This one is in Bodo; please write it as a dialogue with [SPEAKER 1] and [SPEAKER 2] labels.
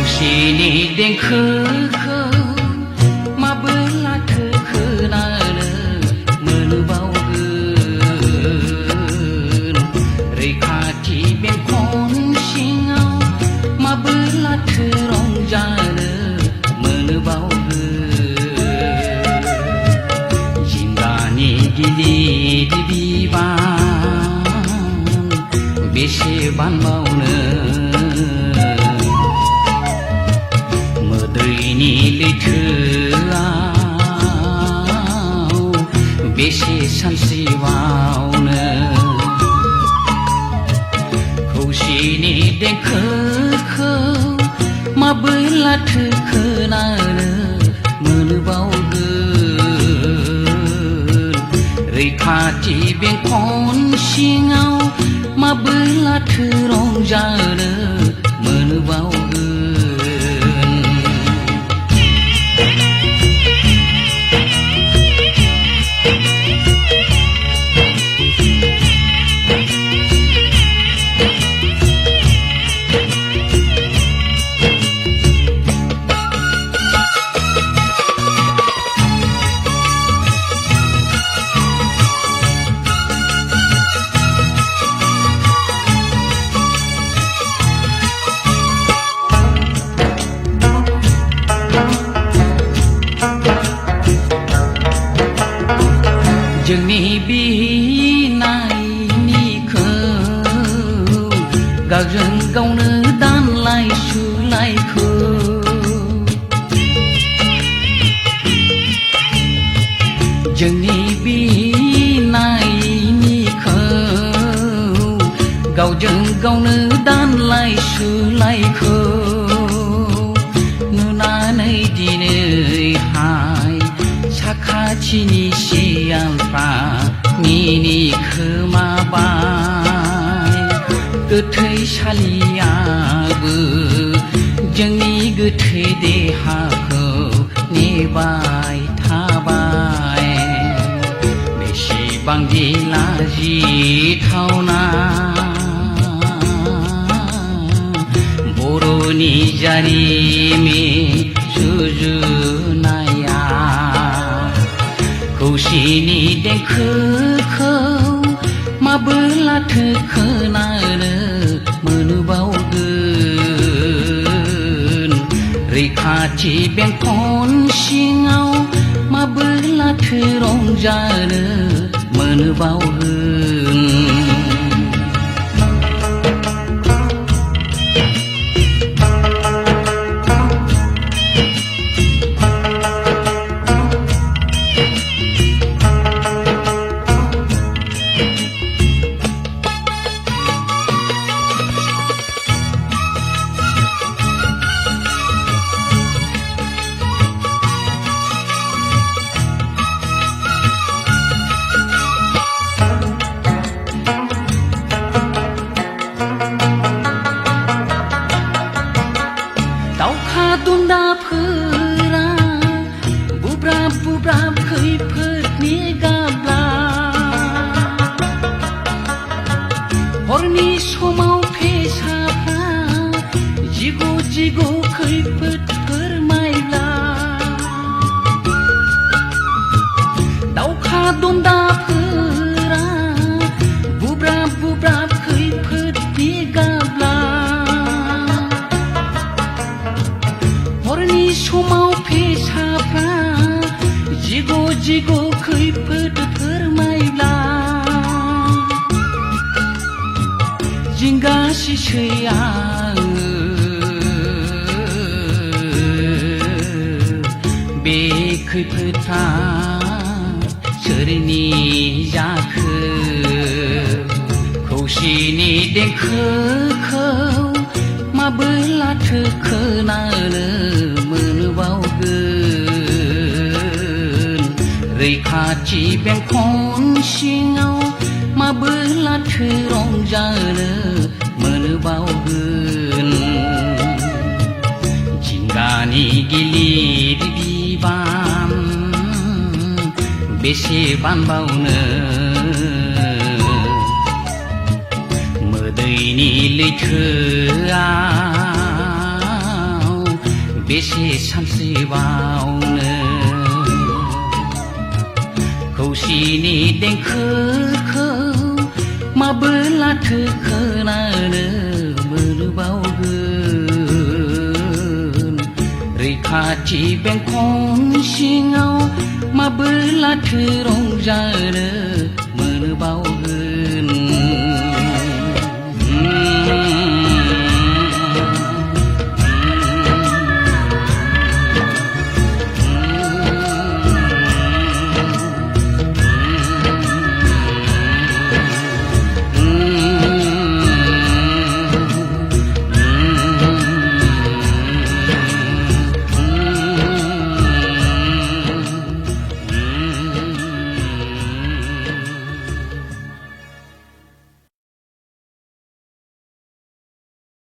[SPEAKER 1] खौसेनि देंखोखौ माबोलाथो खोनानो मोनबावगोन रैखाथि बेंखन सिङाव माबोलाथो रंजानो मोनबावगोन जिंगानि गिलिर बिबान बेसे बानबावनो मोदैनि लैथोआव बेसे सानस्रिबावनो खौसेनि देंखोखौ माबोलाथो खोनानो मोनबावगोन रैखाथि बेंखन सिङाव माबोलाथो रंजानो मोनबावगोन जोंनि बिनायनिखौ गावजों गावनो दानलाय सुलायखौ जोंनि बिनायनिखौ गावजों गावनो दानलाय सुलायखौ नुनानै दिनैहाय साखाथिनि सियालफ्रा मिनिखोमाबाय गोथैसालियाबो जोंनि गोथै देहाखौ नेबाय थाबाय बेसेबांदि लाजिथावना बर'नि जारिमिन सुजुनाया खौसेनि देंखोखौ माबोलाथो खोनानो मोनबावगोन रैखाथि बेंखन सिङाव माबोलाथो रंजानो मोनबावगोन दुन्दाफोरा बुब्राब बुब्राब खैफोदनि गाब्ला हरनि समाव फेसाफ्रा जिग' जिग' खैफोद फोरमायब्ला दावखा दुन्दाफोरा बुब्राब बुब्राब खैफोदनि गाब्ला हरनि समाव फेसाफ्रा जिग' जिग' खैफोद फोरमायब्ला जिंगासिसै आङो बे खैफोदा सोरनि जाखो खौसेनि देंखोखौ माबोलाथो खोनानो मोनबावगोन रैखाथि बेंखन सिङाव माबोलाथो रंजानो मोनबावगोन जिंगानि गिलिर बिबान बेसे बानबावनो मोदैनि लैथोआव बेसे सानस्रिबावनो खौसिनि देंखोखौ माबोलाथो खोनानो मोनबावगोन रैखाथि बेंखन सिङाव माबोलाथो रंजानो मोनबावगोन